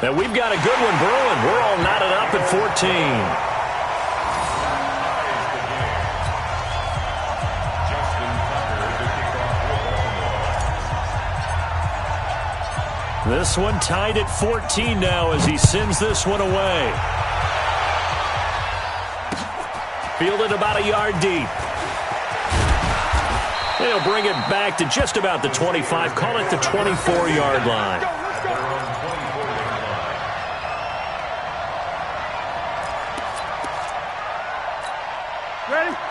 And we've got a good one brewing. We're all knotted up at 14. This one tied at 14 now as he sends this one away. Fielded about a yard deep. They'll bring it back to just about the 25. Call it the 24-yard line.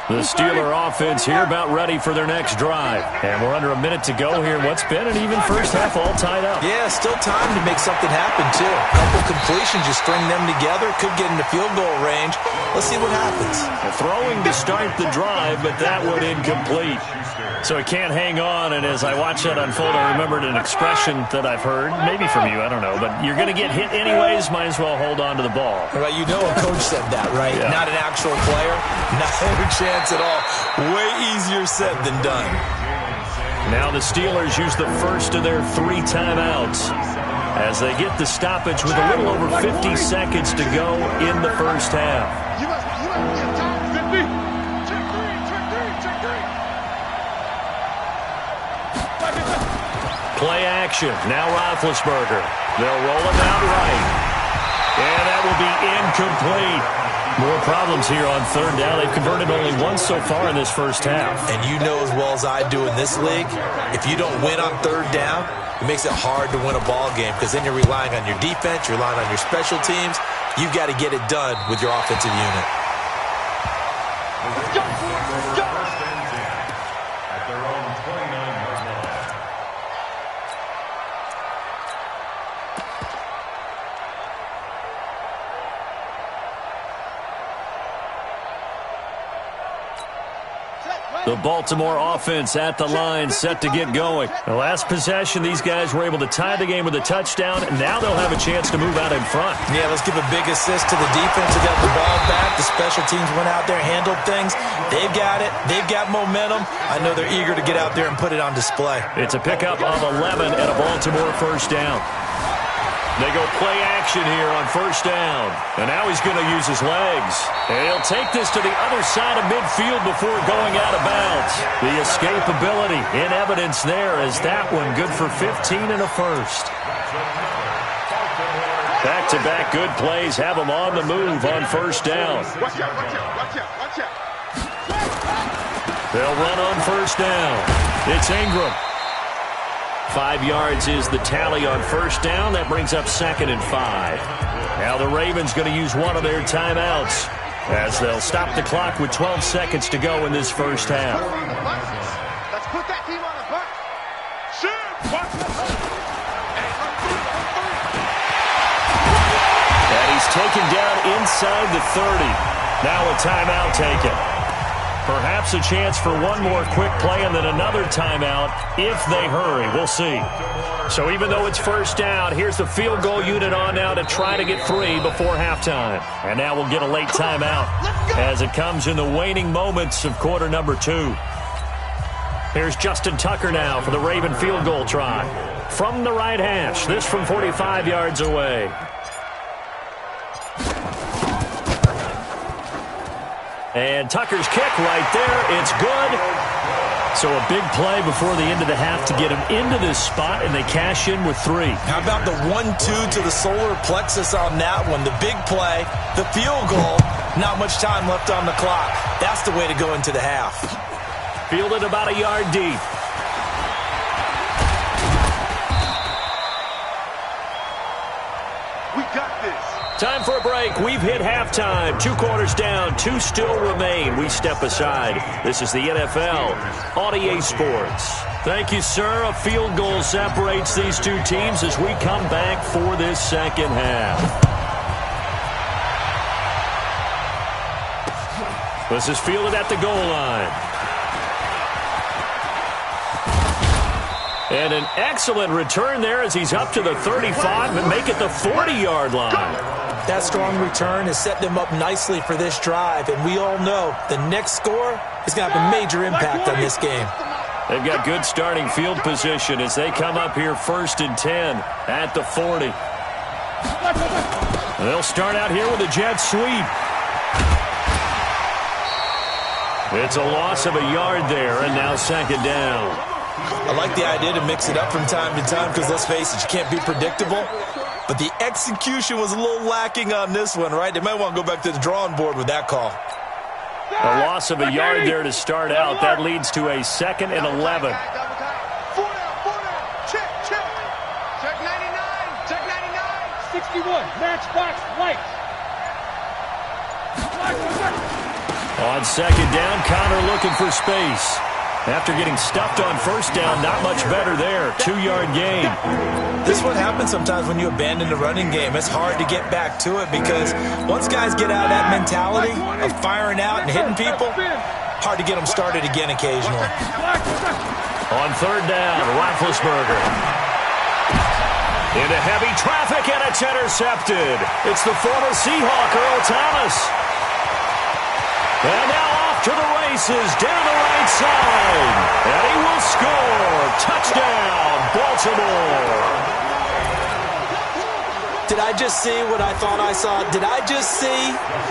The Steeler offense here about ready for their next drive. And we're under a minute to go here in what's been an even first half, all tied up. Yeah, still time to make something happen, too. A couple completions, you string them together, could get into field goal range. Let's see what happens. Throwing to start the drive, but that one incomplete. So he can't hang on, and as I watch that unfold, I remembered an expression that I've heard, maybe from you, I don't know, but you're going to get hit anyways, might as well hold on to the ball. Right, you know a coach said that, right? Yeah. Not an actual player, not a chance at all. Way easier said than done. Now the Steelers use the first of their 3 timeouts as they get the stoppage with a little over 50 seconds to go in the first half. Play action. Now Roethlisberger. They'll roll him out right. And that will be incomplete. More problems here on third down. They've converted only once so far in this first half. And you know as well as I do in this league, if you don't win on third down, it makes it hard to win a ball game because then you're relying on your defense, you're relying on your special teams. You've got to get it done with your offensive unit. The Baltimore offense at the line, set to get going. The last possession, these guys were able to tie the game with a touchdown, and now they'll have a chance to move out in front. Yeah, let's give a big assist to the defense who got the ball back. The special teams went out there, handled things. They've got it. They've got momentum. I know they're eager to get out there and put it on display. It's a pickup of 11 and a Baltimore first down. They go play action here on first down. And now he's going to use his legs. And he'll take this to the other side of midfield before going out of bounds. The escapability in evidence there as that one good for 15 and a first. Back-to-back good plays have them on the move on first down. Watch out. They'll run on first down. It's Ingram. 5 yards is the tally on first down. That brings up 2nd and 5. Now the Ravens going to use one of their timeouts as they'll stop the clock with 12 seconds to go in this first half. Let's put that team on the bus. And he's taken down inside the 30. Now a timeout taken. Perhaps a chance for one more quick play and then another timeout if they hurry. We'll see. So even though it's first down, here's the field goal unit on now to try to get 3 before halftime. And now we'll get a late timeout as it comes in the waning moments of quarter number 2. Here's Justin Tucker now for the Raven field goal try. From the right hash, this from 45 yards away. And Tucker's kick right there. It's good. So a big play before the end of the half to get him into this spot, and they cash in with 3. How about the 1-2 to the solar plexus on that one? The big play, the field goal, not much time left on the clock. That's the way to go into the half. Fielded about a yard deep. We got this. Time for a break. We've hit halftime. 2 quarters down. 2 still remain. We step aside. This is the NFL on EA Sports. Thank you, sir. A field goal separates these 2 teams as we come back for this second half. This is fielded at the goal line. And an excellent return there as he's up to the 35 and make it the 40-yard line. That strong return has set them up nicely for this drive, and we all know the next score is going to have a major impact on this game. They've got good starting field position as they come up here 1st and 10 at the 40. They'll start out here with a jet sweep. It's a loss of a yard there, and now second down. I like the idea to mix it up from time to time because, let's face it, you can't be predictable. But the execution was a little lacking on this one, right? They might want to go back to the drawing board with that call. A loss of a yard there to start out. That leads to a 2nd and 11. Check 99. Check 99. 61. Matchbox lights. On second down, Connor looking for space. After getting stuffed on first down, not much better there. 2-yard gain. This is what happens sometimes when you abandon the running game. It's hard to get back to it because once guys get out of that mentality of firing out and hitting people, hard to get them started again occasionally. On third down, Roethlisberger. Into heavy traffic, and it's intercepted. It's the former Seahawk, Earl Thomas. And now off to the races, down the right side. And he will score. Touchdown, Baltimore. Did I just see what I thought I saw? Did I just see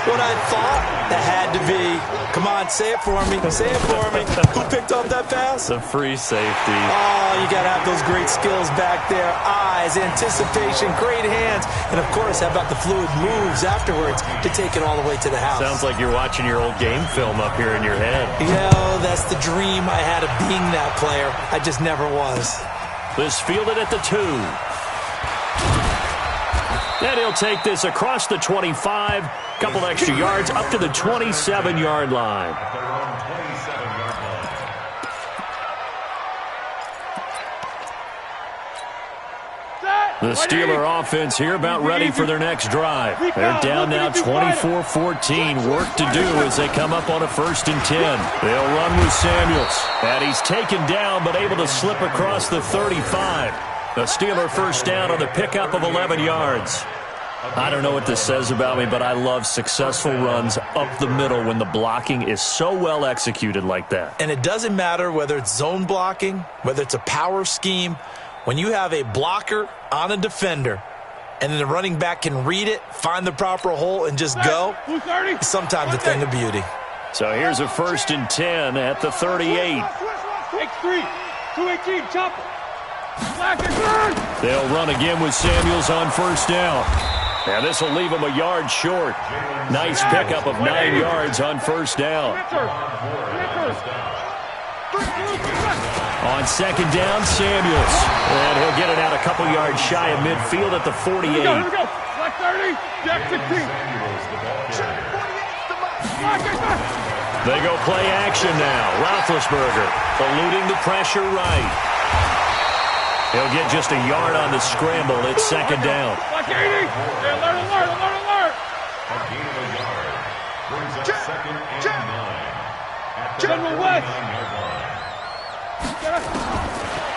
what I thought? That had to be. Come on, say it for me. Say it for me. Who picked up that pass? The free safety. Oh, you got to have those great skills back there. Eyes, anticipation, great hands. And, of course, how about the fluid moves afterwards to take it all the way to the house? Sounds like you're watching your old game film up here in your head. You know, that's the dream I had of being that player. I just never was. This fielded at the 2. And he'll take this across the 25. Couple extra yards up to the 27-yard line. The Steeler offense here about ready for their next drive. They're down now 24-14. Work to do as they come up on a 1st and 10. They'll run with Samuels. And he's taken down but able to slip across the 35. The Steeler first down on the pickup of 11 yards. I don't know what this says about me, but I love successful runs up the middle when the blocking is so well executed like that. And it doesn't matter whether it's zone blocking, whether it's a power scheme. When you have a blocker on a defender and then the running back can read it, find the proper hole, and just go, it's sometimes a thing of beauty. So here's a 1st and 10 at the 38. X3. 218. Chopper. They'll run again with Samuels on first down. And this will leave them a yard short. Nice pickup of 9 yards on first down. On second down, Samuels. And he'll get it out a couple yards shy of midfield at the 48. Here we go. Black 30. Jack 16. They go play action now. Roethlisberger eluding the pressure right. He'll get just a yard on the scramble. It's second down. Black 80. Alert. A gain of a yard brings up 2nd and 9. General West.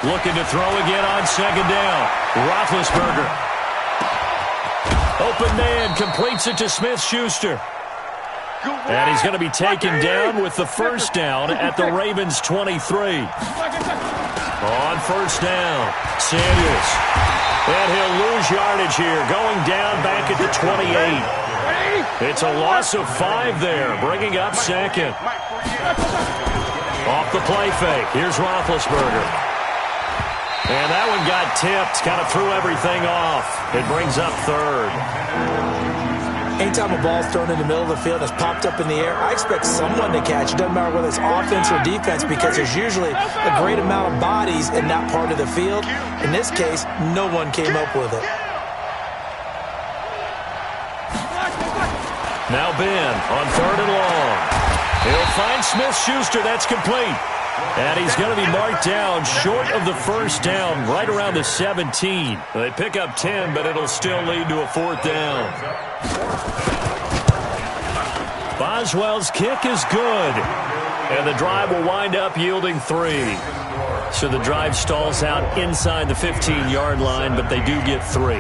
Looking to throw again on second down. Roethlisberger. Open man, completes it to Smith-Schuster. And he's going to be taken down with the first down at the Ravens' 23. On first down, Samuels. And he'll lose yardage here, going down back at the 28. It's a loss of 5 there, bringing up second. Off the play fake, here's Roethlisberger. And that one got tipped, kind of threw everything off. It brings up third. Anytime a ball's thrown in the middle of the field and it's popped up in the air, I expect someone to catch. It doesn't matter whether it's offense or defense because there's usually a great amount of bodies in that part of the field. In this case, no one came up with it. Now Ben on 3rd and long. He'll find Smith-Schuster. That's complete. And he's going to be marked down short of the first down, right around the 17. They pick up 10, but it'll still lead to a 4th down. Boswell's kick is good. And the drive will wind up yielding 3. So the drive stalls out inside the 15-yard line, but they do get 3.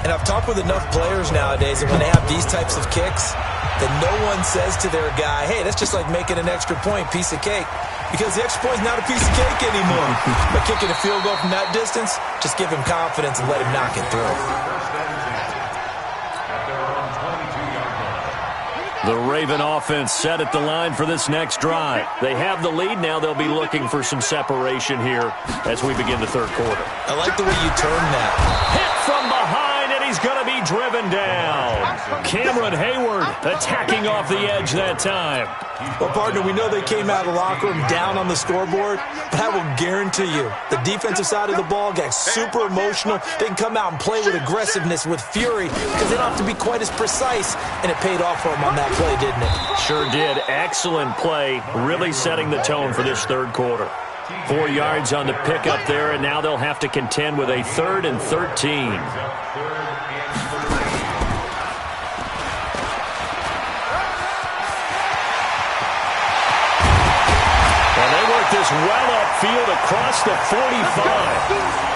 And I've talked with enough players nowadays that when they have these types of kicks, that no one says to their guy, hey, that's just like making an extra point, piece of cake. Because the extra point is not a piece of cake anymore. But kicking a field goal from that distance, just give him confidence and let him knock it through. The Raven offense set at the line for this next drive. They have the lead. Now they'll be looking for some separation here as we begin the third quarter. I like the way you turned that. Hit from behind, and he's going to be driven down. Cameron Hayward attacking off the edge that time. Well, partner, we know they came out of the locker room down on the scoreboard, but I will guarantee you the defensive side of the ball got super emotional. They can come out and play with aggressiveness, with fury, because they don't have to be quite as precise, and it paid off for them on that play, didn't it? Sure did. Excellent play, really setting the tone for this third quarter. 4 yards on the pickup there, and now they'll have to contend with a 3rd and 13. This well upfield across the 45.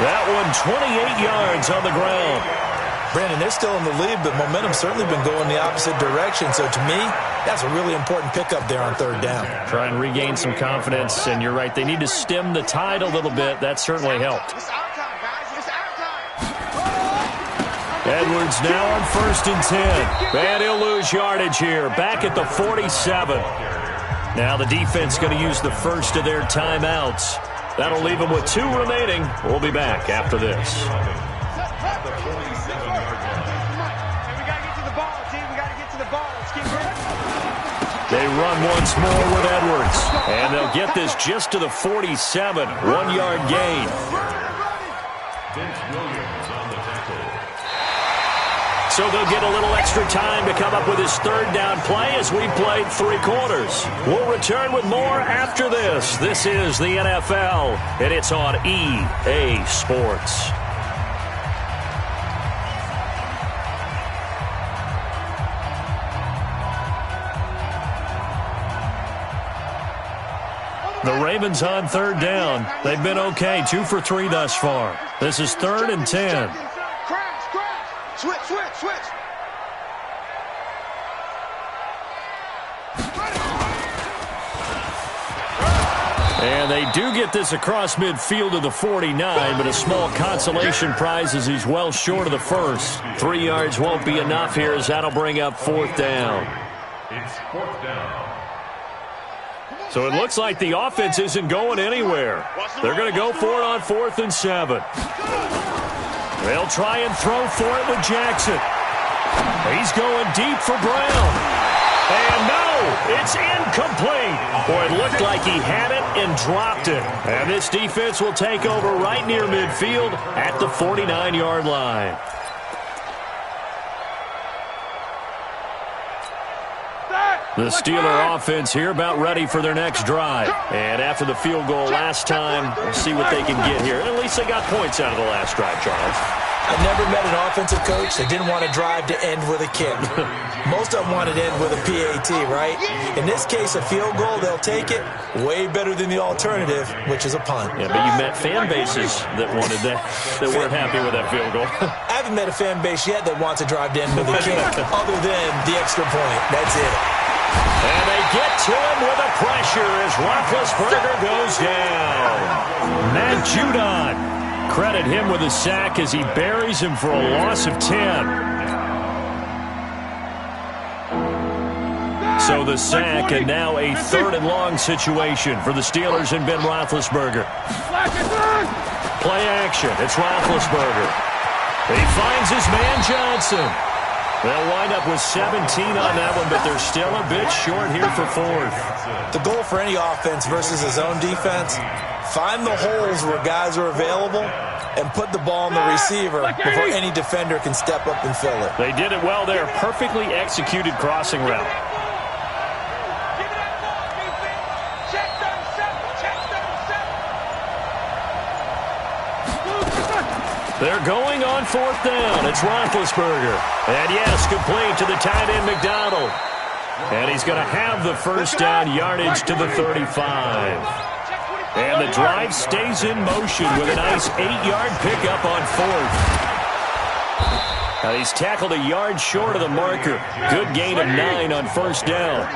That one 28 yards on the ground. Brandon, they're still in the lead, but momentum's certainly been going the opposite direction. So to me, that's a really important pickup there on 3rd down. Try and regain some confidence, and you're right. They need to stem the tide a little bit. That certainly helped. Edwards now on 1st and 10. And he'll lose yardage here. Back at the 47. Now the defense going to use the first of their timeouts. That'll leave them with 2 remaining. We'll be back after this. They run once more with Edwards. And they'll get this just to the 47. 1-yard gain. So they'll get a little extra time to come up with his 3rd down play as we played 3 quarters. We'll return with more after this. This is the NFL, and it's on EA Sports. The Ravens on 3rd down. They've been okay, 2 for 3 thus far. This is 3rd and 10. Switch. And they do get this across midfield to the 49, but a small consolation prize as he's well short of the first. 3 yards won't be enough here as that'll bring up 4th down. It's 4th down. So it looks like the offense isn't going anywhere. They're going to go for it on 4th and 7. They'll try and throw for it with Jackson. He's going deep for Brown. And no, it's incomplete. Boy, it looked like he had it and dropped it. And this defense will take over right near midfield at the 49-yard line. The Steeler offense here about ready for their next drive. And after the field goal last time, we'll see what they can get here. At least they got points out of the last drive, Charles. I've never met an offensive coach that didn't want to drive to end with a kick. Most of them wanted to end with a PAT, right? In this case, a field goal, they'll take it. Way better than the alternative, which is a punt. Yeah, but you met fan bases that wanted that weren't happy with that field goal. I haven't met a fan base yet that wants to drive to end with a kick, other than the extra point. That's it. And they get to him with the pressure as Roethlisberger goes down. Matt Judon. Credit him with a sack as he buries him for a loss of 10. So the sack, and now a 3rd and long situation for the Steelers and Ben Roethlisberger. Play action. It's Roethlisberger. He finds his man Johnson. They'll wind up with 17 on that one, but they're still a bit short here for 4th. The goal for any offense versus his own defense, find the holes where guys are available and put the ball on the receiver before any defender can step up and fill it. They did it well there. Perfectly executed crossing route. They're going on 4th down. It's Roethlisberger. And yes, complete to the tight end McDonald. And he's going to have the 1st down yardage to the 35. And the drive stays in motion with a nice 8-yard pickup on 4th. Now he's tackled a yard short of the marker. Good gain of 9 on 1st down.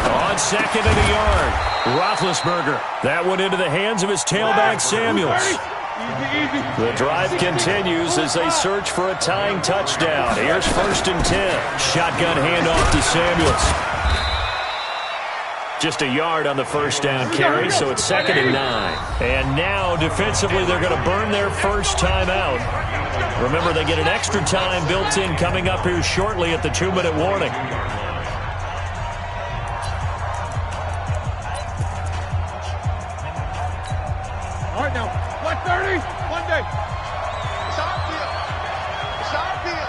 On 2nd and a yard. Roethlisberger. That one into the hands of his tailback, Samuels. The drive continues as they search for a tying touchdown. Here's 1st and 10. Shotgun handoff to Samuels. Just a yard on the first down carry, so it's 2nd and 9. And now, defensively, they're going to burn their first timeout. Remember, they get an extra time built in coming up here shortly at the 2-minute warning. All right, now, flat 30, Monday. It's our field. It's our field.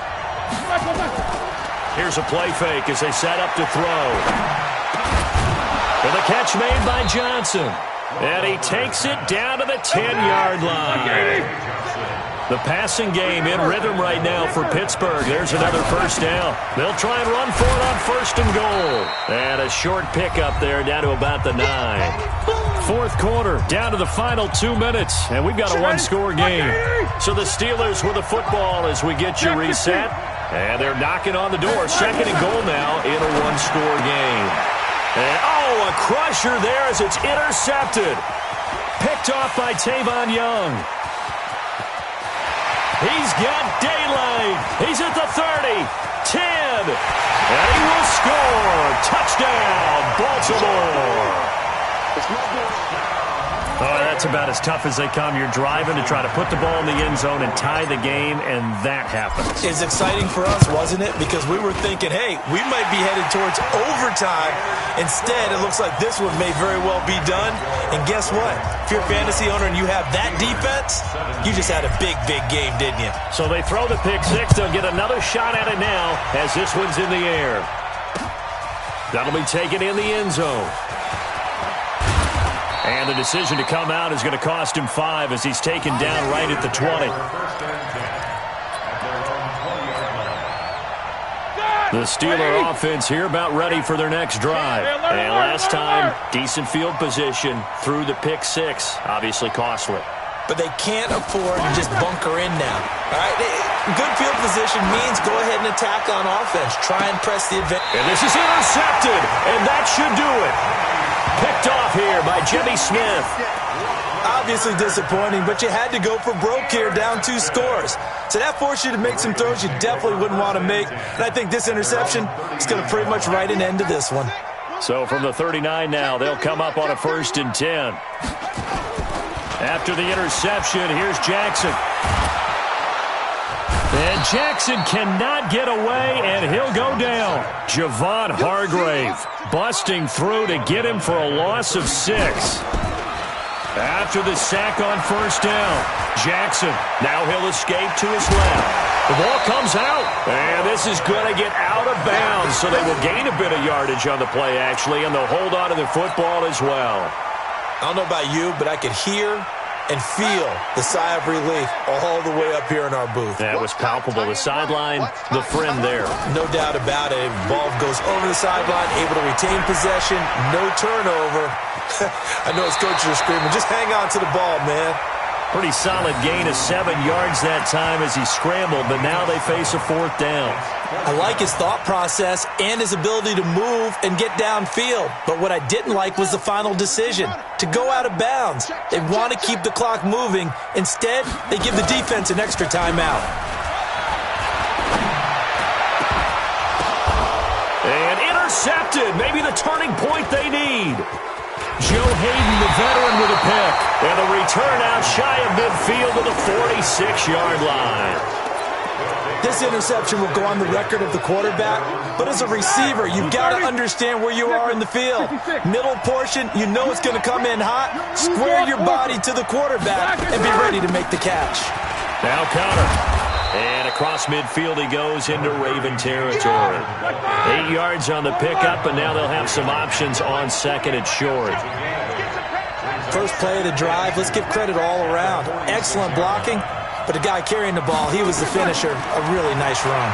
Here's a play fake as they set up to throw. And the catch made by Johnson. And he takes it down to the 10-yard line. The passing game in rhythm right now for Pittsburgh. There's another first down. They'll try and run for it on 1st and goal. And a short pickup there down to about the 9. 4th quarter, down to the final 2 minutes. And we've got a one-score game. So the Steelers with the football as we get you reset. And they're knocking on the door. 2nd and goal now in a one-score game. And, a crusher there as it's intercepted. Picked off by Tavon Young. He's got daylight. He's at the 30, 10, and he will score. Touchdown, Baltimore. Oh, that's about as tough as they come. You're driving to try to put the ball in the end zone and tie the game, and that happens. It's exciting for us, wasn't it? Because we were thinking, hey, we might be headed towards overtime. Instead, it looks like this one may very well be done. And guess what? If you're a fantasy owner and you have that defense, you just had a big, big game, didn't you? So they throw the pick six. They'll get another shot at it now as this one's in the air. That'll be taken in the end zone. And the decision to come out is going to cost him 5 as he's taken down right at the 20. The Steeler offense here about ready for their next drive. And last time, decent field position through the pick six. Obviously costly. But they can't afford to just bunker in now. All right, good field position means go ahead and attack on offense. Try and press the advantage. And this is intercepted, and that should do it. Picked off here by Jimmy Smith. Obviously disappointing, but you had to go for broke here, down 2 scores. So that forced you to make some throws you definitely wouldn't want to make. And I think this interception is going to pretty much write an end to this one. So from the 39 now, they'll come up on a 1st and 10. After the interception, here's Jackson. And Jackson cannot get away, and he'll go down. Javon Hargrave busting through to get him for a loss of 6. After the sack on 1st down, Jackson, now he'll escape to his left. The ball comes out, and this is going to get out of bounds, so they will gain a bit of yardage on the play, actually, and they'll hold on to the football as well. I don't know about you, but I could hear and feel the sigh of relief all the way up here in our booth. That was palpable. The sideline, the friend there. No doubt about it. Ball goes over the sideline, able to retain possession, no turnover. I know his coaches are screaming, just hang on to the ball, man. Pretty solid gain of 7 yards that time as he scrambled, but now they face a 4th down. I like his thought process and his ability to move and get downfield. But what I didn't like was the final decision, to go out of bounds. They want to keep the clock moving. Instead, they give the defense an extra timeout. And intercepted, maybe the turning point they need. Joe Hayden, the veteran, with a pick. And the return out shy of midfield to the 46-yard line. This interception will go on the record of the quarterback, but as a receiver, you've got to understand where you are in the field. Middle portion, you know it's going to come in hot. Square your body to the quarterback and be ready to make the catch. Now counter. And across midfield he goes into Raven territory. 8 yards on the pickup, and now they'll have some options on 2nd and short. First play of the drive, let's give credit all around. Excellent blocking, but the guy carrying the ball, he was the finisher. A really nice run.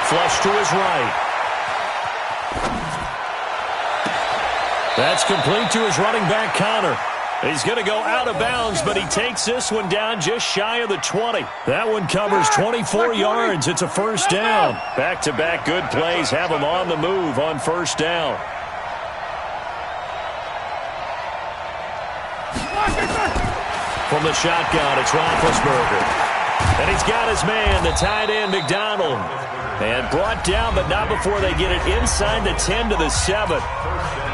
Flush to his right. That's complete to his running back, Connor. He's going to go out of bounds, but he takes this one down just shy of the 20. That one covers 24 yards. It's a 1st down. Back-to-back good plays have him on the move on 1st down. From the shotgun, it's Roethlisberger. And he's got his man, the tight end, McDonald. And brought down, but not before they get it inside the 10 to the 7.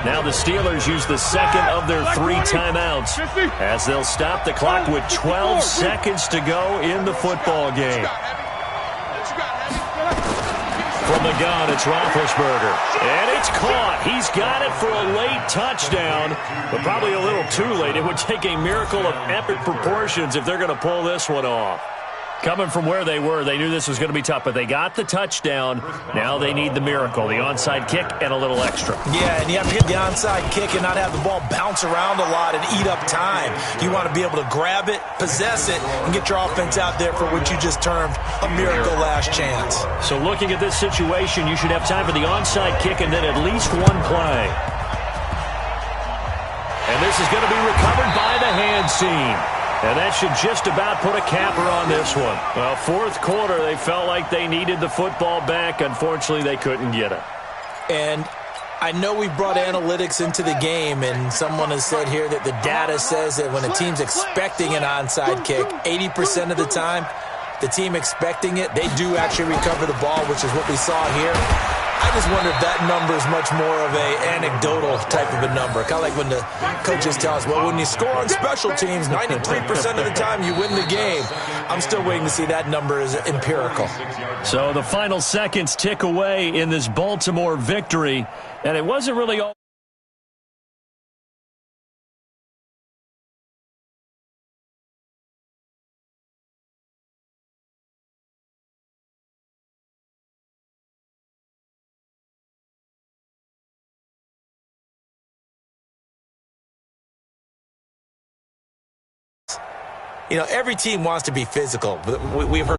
Now the Steelers use the second of their 3 timeouts as they'll stop the clock with 12 seconds to go in the football game. From the gun, it's Roethlisberger. And it's caught. He's got it for a late touchdown, but probably a little too late. It would take a miracle of epic proportions if they're going to pull this one off. Coming from where they were, they knew this was going to be tough, but they got the touchdown. Now they need the miracle, the onside kick and a little extra. Yeah, and you have to get the onside kick and not have the ball bounce around a lot and eat up time. You want to be able to grab it, possess it, and get your offense out there for what you just termed a miracle last chance. So looking at this situation, you should have time for the onside kick and then at least one play. And this is going to be recovered by the hand seam. And that should just about put a capper on this one. Well, fourth quarter, they felt like they needed the football back. Unfortunately, they couldn't get it. And I know we brought analytics into the game, and someone has said here that the data says that when a team's expecting an onside kick, 80% of the time, the team expecting it, they do actually recover the ball, which is what we saw here. I just wonder if that number is much more of a anecdotal type of a number. Kind of like when the coaches tell us, well, when you score on special teams, 93% of the time you win the game. I'm still waiting to see that number is empirical. So the final seconds tick away in this Baltimore victory, and it wasn't really all. You know, every team wants to be physical, but we've heard